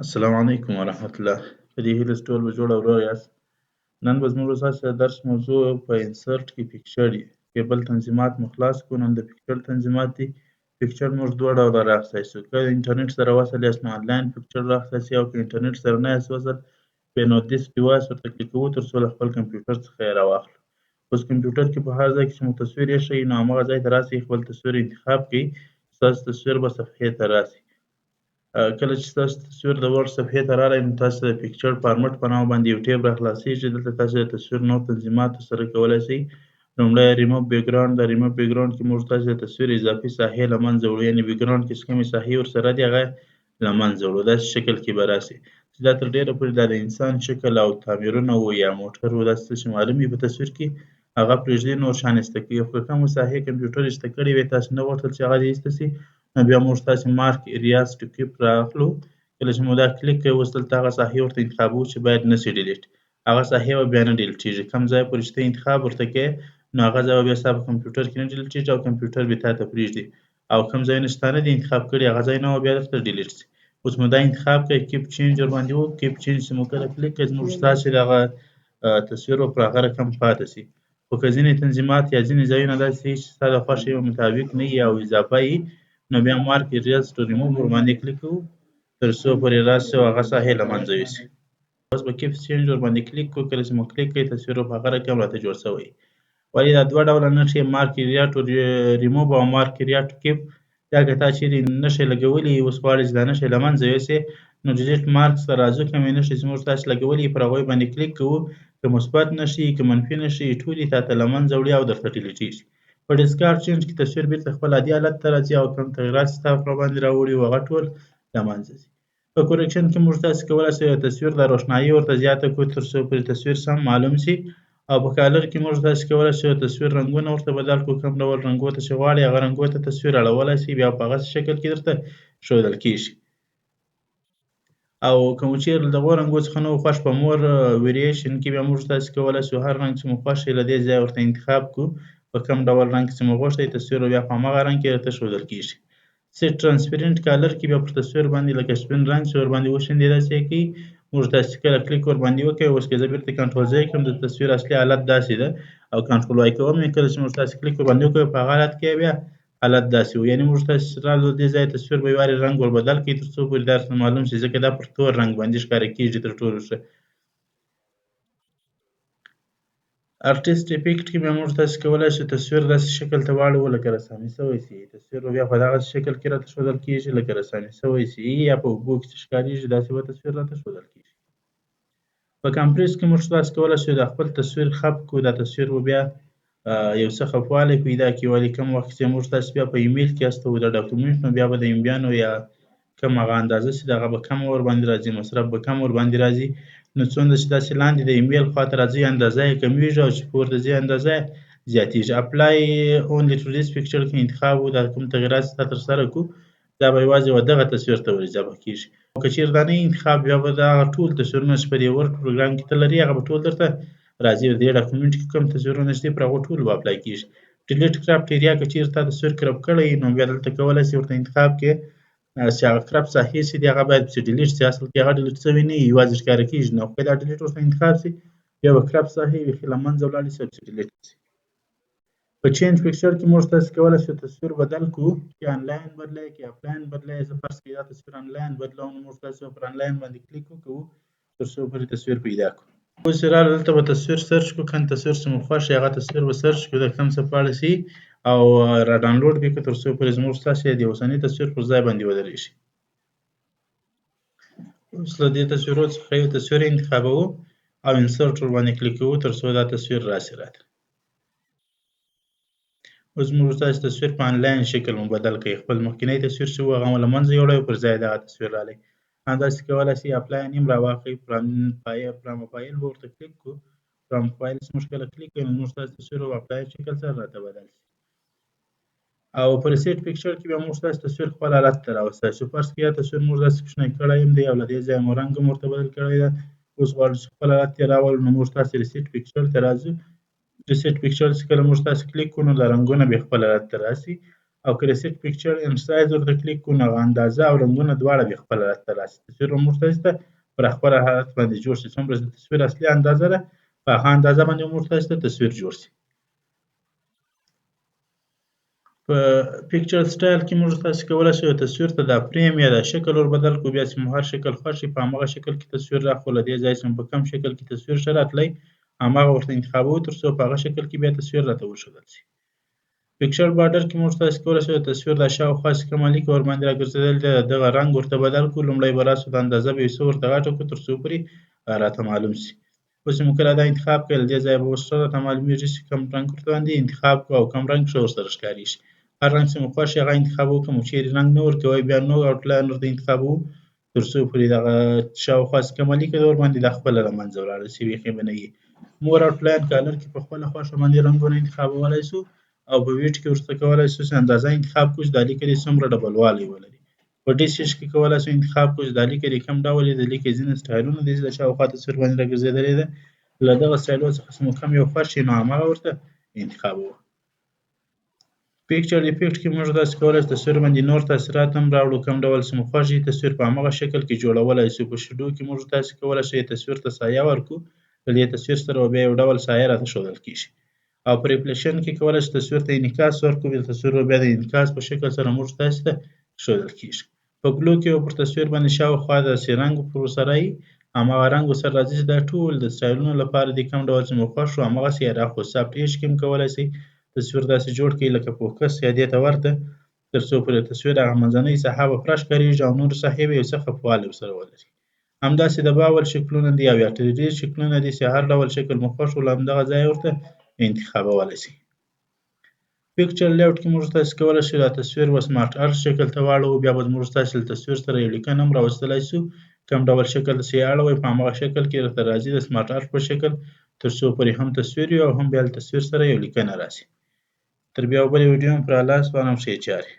السلام علیکم ورحمة الله. په دې هیله چې ټول به جوړ او روغ یاست. نن به زموږ ستاسو د درس موضوع په انسرټ کې پیکچر وي. کیبل تنظیمات مو خلاص کړو. نن د پیکچر تنظیمات دي. پیکچر موږ دوه ډوله راخیستی شو. که انټرنټ سره وصل یاست نو انلاین پیکچر راخیستی شئ، او که انټرنټ سره نه یاست وصل نو دیس ډیوایس ورته کلیک کوو تر څو له خپل کمپیوټر څخه یې راواخلو. اوس کمپیوټر کې په هر ځای کې چې مو تصویر ایښی نو همغه ځای ته راسئ، خپل تصویر انتخاب کړئ. ستاسو تصویر به صفحې ته راسي. کله چې ستاسو تصویر د ورډ صفحې ته راغلی نو تاسو د پیکچر فارمټ په نامه باندې یو ټیب راخلاصیږي. دلته تاسو د تصویر نور تنظیمات سره کولی شئ. لومړی ریموو بیکګراونډ ده. ریموو بیکګراونډ کې موږ تاسو د تصویر اضافي ساحې له منځه وړو، یعنې بیکګراونډ کې چې کومې ساحې ورسره دي هغه له منځه وړو. داسې شکل کې به راسي چې دا تر ډېره پورې دا د انسان شکل او تعمیرونه وو یا موټر وو، داسې څه چې معلوم وي په تصویر کې هغه پرېږدئ، نور شیان ایسته کړئ. خو که کومه ساحې کمپیوټر ایسته کړې وي تاسو نه غوښتل چې هغه دې ایسته شي نو بیا موږ تاسې مارک ایریاز ټو کیپ رااخلو. کله چې مو دا کلیک کوئ اوس دلته هغه ساحې ورته انتخابوو چې باید نه شي ډیلیټ. هغه ساحې به بیا نه ډیلیټېږي. کوم ځای پورې چې ته انتخاب ورته کوې نو هغه ځای به بیا ستا په کمپیوټر کې نه ډیلیټېږي او کمپیوټر به تا ته پرېږدي، او کوم ځایونه چې تا نه دي انتخاب کړي هغه ځایونه به بیا درته ډیلیټ شي. اوس مو دا انتخاب کړئ، کیپ چینج ورباندې وکړو. کیپ چینج چې مو کله کلیک کړئ زموږ ستاسې دغه تصویر به پر هغه رقم پاتې شي. خو که ځینې تنظیمات یا ځینې ځایونه داسې وي چې ستا د خوښې مطابق نه وي او اضافه وي نو بیا مارک ایریاز ټو ریموو ورباندې کلیک کوو تر څو پورې راسي او هغه ساحې له منځه یوسي. اوس به کیپ چینج ورباندې کلیک کړو. کله چې مو کلیک کړئ تصویر به په هغه رقم راته جوړ شوی. ولې دا دوه ډوله نښې مارک ایریا ټو ریموو او مارک ایریا ټو کیپ، دا که تا چیرې نښې لګولې اوس غواړې چې دا نښې له منځه یوسې نو ډیلیټ مارکس ته راځو. کومې نښې چې موږ تاسې لګولې پر هغوی باندې کلیک کوو. که مثبت نښې که منفي نښې ټولې تا ته له منځه وړي او درته ډیلیټېږي. په ډیسکارډ چینج کې تصویر بېرته خپل عادي حالت ته راځي او کوم تغیرات چې تا پر باندې راوړي وو هغه ټول له منځه ځي. په کورکشن کې موږ تاسې کولی شئ د تصویر د روښنایي ورته زیاته کړو تر څو پورې تصویر سم معلوم شي، او په کالر کې موږ تاسې کولی شئ د تصویر رنګونه ورته بدل کړو. کوم ډول رنګو ته چې غواړئ هغه رنګو ته تصویر اړولی شئ، بیا په هغسې شکل کې درته ښودل کېږي. او که مو چیرې له دغو رنګو څخه نه و خوښ په مور ویریشن کې بیا موږ تاسې کولی شو هر رنګ چې مو خوښ شي له دې ځایه ورته انتخاب کړو. په کوم ډول رنګ چې مو غوښتی تصویر به بیا په همغه رنګ کې درته ښودل کېږي. سیټ ټرانسپیرنټ کالر کې بیا پر تصویر باندې لکه سپین رنګ چې ورباندې وشیندي داسې یې کوي. موږ تاسې کله کلیک ورباندې وکړئ، اوس که زه بېرته کنټرول ځای کړم د تصویر اصلي حالت داسې ده، او کنټرول وای کوم یې کله چې موږ تاسې کلیک ورباندې وکړو په هغه حالت کې بیا حالت داسې و. یعنې موږ تاسې راغلو دې ځای تصویر به یې وارې رنګ ور بدل کړئ تر څو پورې دا درته معلوم شي، ځکه دا پر تور رنګ باندې ښکاره کېږي تر ټولو ښه. ارټیسټ افیکټ کې بیا موږ تاسې کولی شو تصویر داسې شکل ته واړوو لکه رسامي شوی شي. تصویر به بیا په دغسې شکل کې راته ښودل کېږي لکه رسامي شوی شي، یا په اوبو کې چې ښکارېږي داسې به تصویر راته ښودل کېږي. په کمپریس کې موږ تاسې کولی شو دا خپل تصویر خپ کړو. دا تصویر به بیا یو څه خپوالی پیدا کړي. ولې کوم وخت چې موږ تاسې بیا په ایمیل کې استوو د ډاکومنټ نو بیا به د ایمبیانو یا کوم هغه اندازه چې د هغه به کمه ورباندې راځي، مصرف به کم ورباندې راځي. نو څومره چې داسې لاندې د ایمیل خواته راځي اندازه یې کمیږي، او چې پورته ځي اندازه یې زیاتېږي. اپلای اونلی ټو دیس پیکچر کې انتخاب وو دا کوم تغیرات چې تا ترسره کړو دا به یوازې دغه تصویر ته ور اضافه کېږي. او که چېرې دا نه انتخاب بیا به دغه ټول تصویرونه چې په دې ورډ پروګرام کې ته لرې هغه به ټول درته راځي. د دې ډاکومنټ کې کوم تصویرونه چې دي پر هغو ټولو به اپلای کېږي. ډیلیټ کرپټ ایریا که چېرې تا تصویر کرپ کړی نو بیا دلته کولی شې ورته انتخاب کړې چې هغه کرپ ساحې چې دي هغه باید پسې ډیلیټ شي. اصل کې هغه ډیلیټ شوی نه وي، یوازې ښکاره کېږي. نو که دا ډیلیټ ورته انتخاب شي بیا به کرپ ساحې بیخي له منځه ولاړې شي او چې ډیلیټ شي. په چینج پیکچر کې موږ تاسې کولی شو تصویر بدل کړو، چې انلاین بدلوئ که افلاین بدلوئ. زه فرض کړئ دا تصویر انلاین بدلوم نو موږ تاسې به پر انلاین باندې کلیک وکړو تر څو پورې تصویر پیدا کړو. اوس چې راغلو دلته به تصویر سرچ کړو. کوم تصویر چې مو خوښ شي هغه تصویر به سرچ کړو د کوم څه په اړه چې او را ډاونلوډ به یې کړو تر څو پورې زموږ ستاسې د اوسني تصویر پر ځای باندې ودرېږي. اوس له دې تصویرو څخه یو تصویر انتخابوو او انسرټ ورباندې کلیک کوو تر څو دا تصویر راسي راته. اوس موږ تاسې تصویر په انلاین شکل مو بدل کړئ. خپل مخکینی تصویر چې و هغه مو له منځه یوړی او پر ځای یې دغه تصویر راغلی. همداسې کولی شئ اپلای نیم راواخلئ. پروفایل به ورته کلیک کړو. پروفایل چې موږ کله کلیک کړئ نو زموږ ستاسې تصویر به په اپلای شکل سره راته بدل شي. او په ریسیټ پیکچر کې بیا موږ ستاسې تصویر خپل حالت ته راوستی شو. فرض کړئ یا تصویر موږ داسې کوچنی کړی هم دی او له دې ځایه مو رنګ هم ورته بدل کړی ده. اوس غواړو چې خپل حالت یې راولو نو موږ تاسې ریسیټ پیکچر ته راځو. ریسیټ پیکچر چې کله موږ تاسې کلیک کړو نو دا رنګونه بیا خپل حالت ته راسي. او که د سیټ پکچر اینډ سایز ورته کلیک کړو نو هغه اندازه او رنګونه دواړه بیا خپله راته راسي. تصویر به موږ تاسو ته پر خپله حالت باندې جوړ شي. څومره چې د تصویر اصلي اندازه ده په هغه اندازه باندې به موږ تاسو ته تصویر جوړ شي. په پکچر سټایل کې موږ تاسو کولی شئ تصویر ته دا فریم یا دا شکل ور بدل کړو. بیا چې مو هر شکل خوښ شي په همغه شکل کې تصویر راخلو. له دې ځایه چې مو په کوم شکل کې تصویر ښه راتلی همغه ورته انتخابوو تر څو په هغه شکل کې بیا تصویر راته وښودل شي. پکچر بارډر کې موږ تاسو کولی شئ تصویر د شاوخوا چې کومه لیکه ورباندې راګرځېدلې ده دغه رنګ ورته بدل کړو. لومړی به راسو د اندازه به یې څه ورته غټه کړو تر څو پورې راته معلوم شي. اوس چې مو کله دا انتخاب کړی له دې ځایه به اوس ښه راته معلومېږي چې کوم رنګ ورته باندې انتخاب کړو او کوم رنګ ښه ورسره ښکارېږي. هر رنګ چې مو خوښ شي هغه انتخابوو. که مو چیرې رنګ نه ورکوئ بیا نو آوټلاین ورته انتخابوو تر څو پورې دغه شاوخوا چې کومه لیکه ده ورباندې دا خپله له منځه ولاړه شي بیخي به نه وي. مور آوټلاین کالر کې په خپله خوښه باندې رنګونه انتخابولی شو او په ویډ کې ورته کولی شو چې اندازه انتخاب کړو چې دا لیکه دې څومره ډبلوالی ولري. په ډیسیش کې کولی شو انتخاب کړو چې دا لیکه دې کوم ډول د لیکې ځینې سټایلونه دي چې د شاوخوا تصویر باندې راګرځېدلې ده. له دغه سټایلو څخه چې مو کوم یو خوښ شي نو همغه ورته انتخابوو. پکچر افیکټ کې موږ تاسو کولی شو تصویر باندې نور تاثیرات هم راوړو. کوم ډول چې مو خوښ شي تصویر په همغه شکل کې جوړولی شو. په شیډو کې موږ تاسو کولی شئ تصویر ته سایه ورکړو. له دې تصویر سره به بیا یو ډول سایه راته ښودل کېږي. او په ریفلیکشن کې کولی شو تصویر ته انعکاس ورکړو. بیا تصویر به بیا د انعکاس په شکل سره موږ تاسو ته ښودل کېږي. په ګلو کې به پر تصویر باندې شاوخوا داسې رنګ پر ورسره وي همغه رنګ ورسره راځي چې دا ټول د سټایلونو لپاره دي. کوم ډول چې مو خوښ شو همغسې یې راخلو. سافټ ایج کې هم کولی شئ تصویر داسې جوړ کړئ لکه فوکس یا دې ته ورته تر څو پورې تصویر هغه منځنۍ ساحه به پوره ښکارېږي او نورې ساحې به یو څه خفوالی ورسره ولري. همداسې د باول شکلونه دي او یا ډېر شکلونه دي چې هر ډول شکل مو خوښ و له همدغه ځایه ورته انتخابولی شئ. پکچر لیاوټ کې موږ تاسو کولی شئ دا تصویر به سمارټ ارت شکل ته واړوو. بیا به موږ تاسو له تصویر سره یو لیکنه هم راوستلی شو. کوم ډول شکل چې یې اړوئ په همغه شکل کې درته راځي د سمارټ ارت په شکل تر څو پورې هم تصویر وي او هم بیا له تصویر سره یو لیکنه راشي. تر بیا بلې ویډیو هم پر الله سپارم ښې چارې.